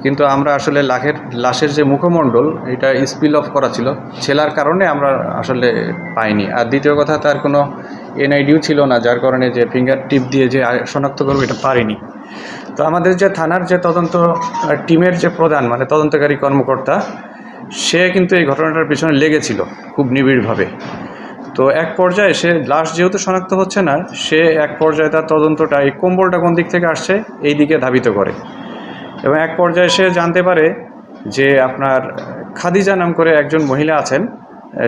কিন্তু আমরা আসলে লাশের যে মুখমণ্ডল এটা স্পিল অফ করা ছিল, ছেলার কারণে আমরা আসলে পাইনি। আর দ্বিতীয় কথা, তার কোনো এনআইডিও ছিল না, যার কারণে যে ফিঙ্গার টিপ দিয়ে যে শনাক্ত করবো এটা পারিনি। তো আমাদের যে থানার যে তদন্ত টিমের যে প্রধান মানে তদন্তকারী কর্মকর্তা, সে কিন্তু এই ঘটনাটার পিছনে লেগেছিল খুব নিবিড়ভাবে। তো এক পর্যায়ে সে লাশ যেহেতু শনাক্ত হচ্ছে না, সে এক পর্যায়ে তার তদন্তটা এই কম্বলটা কোন দিক থেকে আসছে এই দিকে ধাবিত করে, এবং এক পর্যায়ে সে জানতে পারে যে আপনার খাদিজা নাম করে একজন মহিলা আছেন,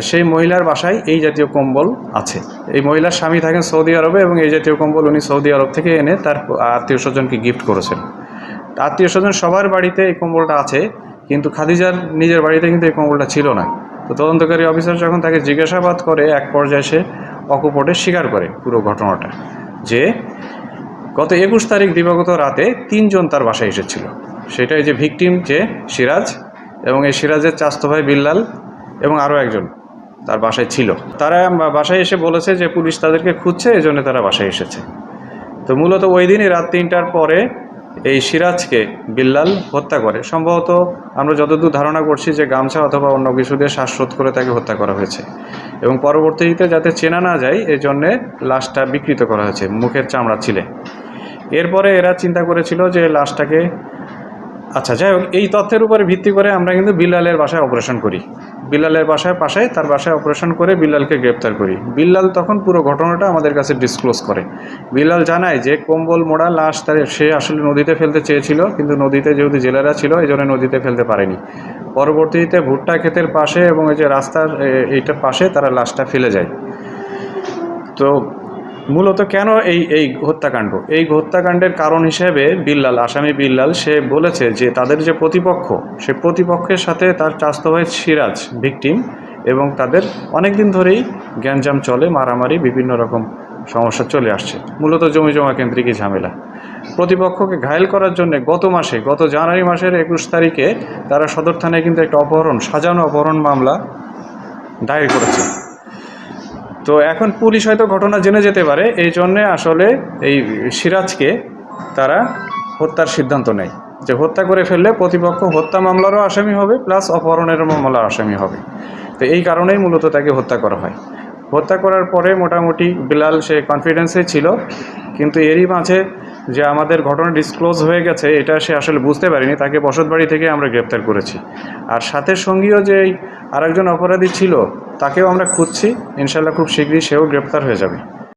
সেই মহিলার বাসায় এই জাতীয় কম্বল আছে। এই মহিলার স্বামী থাকেন সৌদি আরবে এবং এই জাতীয় কম্বল উনি সৌদি আরব থেকে এনে তার আত্মীয় স্বজনকে গিফট করেছেন। আত্মীয় স্বজন সবার বাড়িতে এই কম্বলটা আছে, কিন্তু খাদিজার নিজের বাড়িতে কিন্তু এই কম্বলটা ছিল না। তো তদন্তকারী অফিসার যখন তাকে জিজ্ঞাসাবাদ করে, এক পর্যায়ে সে অকপটে স্বীকার করে পুরো ঘটনাটা, যে গত 21 তারিখ দিবাগত রাতে 3 জন তার বাসায় এসেছিল। সেটাই যে ভিকটিম যে সিরাজ, এবং এই সিরাজের চাচাতো ভাই বিল্লাল এবং আরও একজন তার বাসায় ছিল। তারা বাসায় এসে বলেছে যে পুলিশ তাদেরকে খুঁজছে, এই জন্য তারা বাসায় এসেছে। তো মূলত ওই দিনই রাত 3টার পরে এই সিরাজকে বিল্লাল হত্যা করে। সম্ভবত আমরা যতদূর ধারণা করছি যে গামছা অথবা অন্য কিছু দিয়ে শ্বাসরোধ করে তাকে হত্যা করা হয়েছে, এবং পরবর্তীতে যাতে চেনা না যায় এই জন্যে লাশটা বিকৃত করা হয়েছে, মুখের চামড়া ছিলে। এরপরে এরা চিন্তা করেছিল যে লাশটাকে, আচ্ছা যাই হোক, এই তথ্যের উপরে ভিত্তি করে আমরা কিন্তু বিল্লালের বাসায় অপারেশন করি। বিল্লালের পাশে তার বাসায় অপারেশন করে বিল্লালকে গ্রেপ্তার করি। বিল্লাল তখন পুরো ঘটনাটা আমাদের কাছে ডিসক্লোজ করে। বিল্লাল জানায় যে কম্বল মোড়া লাশ সে আসলে নদীতে ফেলতে চেয়েছিল, কিন্তু নদীতে যেহেতু জেলেরা ছিল এই জন্য নদীতে ফেলতে পারেনি। পরবর্তীতে ভুট্টা ক্ষেতের পাশে এবং এই যে রাস্তার এইটার পাশে তারা লাশটা ফেলে যায়। তো মূলত কেন এই হত্যাকাণ্ড, এই হত্যাকাণ্ডের কারণ হিসেবে বিল্লাল, আসামি বিল্লাল, সে বলেছে যে তাদের যে প্রতিপক্ষ, সে প্রতিপক্ষের সাথে তার চাচাতো ভাই সিরাজ ভিকটিম, এবং তাদের অনেক দিন ধরেই গ্যাঞ্জাম চলে, মারামারি, বিভিন্ন রকম সমস্যা চলে আসছে, মূলত জমি জমা কেন্দ্রিকই ঝামেলা। প্রতিপক্ষকে ঘায়েল করার জন্য গত জানুয়ারি মাসের 21 তারিখে তারা সদর থানায় কিন্তু একটা সাজানো অপহরণ মামলা দায়ের করেছে। তো এখন পুলিশ হয়তো ঘটনা জেনে যেতে পারে, এই জন্যে আসলে এই সিরাজকে তারা হত্যার সিদ্ধান্ত নেয়, যে হত্যা করে ফেললে প্রতিপক্ষ হত্যা মামলারও আসামি হবে প্লাস অপহরণের মামলার আসামি হবে। তো এই কারণেই মূলত তাকে হত্যা করা হয়। হত্যা করার পরে মোটামুটি বিলাল সে কনফিডেন্সে ছিল, কিন্তু এরই মাঝে যে আমাদের ঘটনা ডিসক্লোজ হয়ে গেছে এটা সে আসলে বুঝতে পারেনি। তাকে বসতবাড়ি থেকে আমরা গ্রেপ্তার করেছি, আর সাথে সঙ্গীও যে আরেকজন অপরাধী ছিল তাকেও আমরা খুঁজছি, ইনশাল্লাহ খুব শীঘ্রই সেও গ্রেপ্তার হয়ে যাবে।